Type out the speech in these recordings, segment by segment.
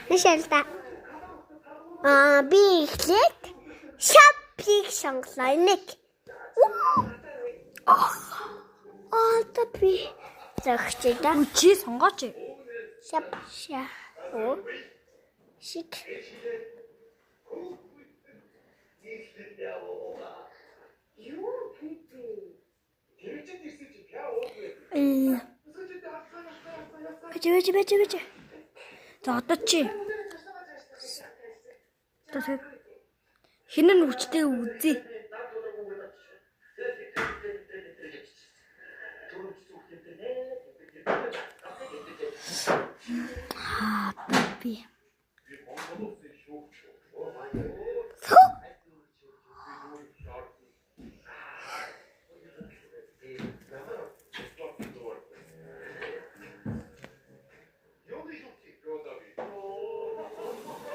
Нэшэлдэ. Би ихлээд шапыг сонглоо нэг. Би загчдаа. Чи сонгооч. Шап. Оо. Шик. Бэж. За одоо чи. Хинэн хүчтэй үзье. Би.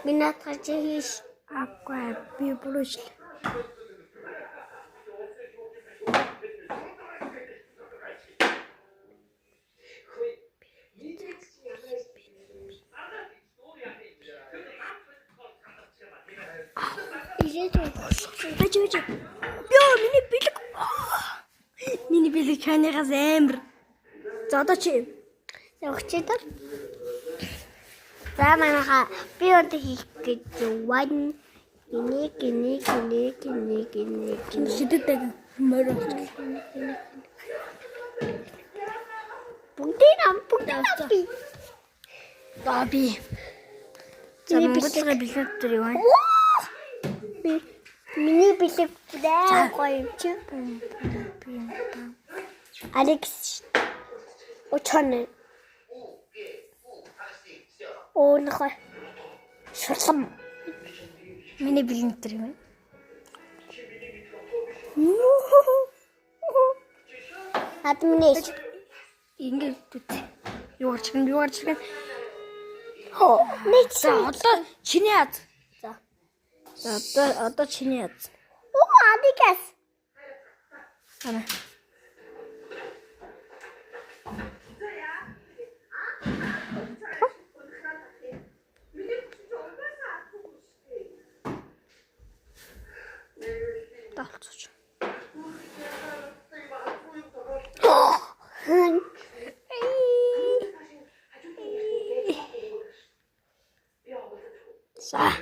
Минат хачиж Аква би бүлэш. Бэж. Йоо, миний бэлэг чанагаас амар. За одоо чи. загчдаа. За манайха би өнтө хийх гэж байна. Гинэ. Шидэдэг морь. Бүгдийн би. Би. За Монголын бэлэг дээр юу вэ? Миний бэлэг дээ гоё чи. Алекс. Очоне. Оо нахай. Шурлам. Миний бэлэг дээр юу вэ? Админиш. Ингээд юу гарч гэн. Хоо, нэг Одоо чиний яз. за. Одоо чиний яз. Оо, адикас. Ана. Талцууч. За.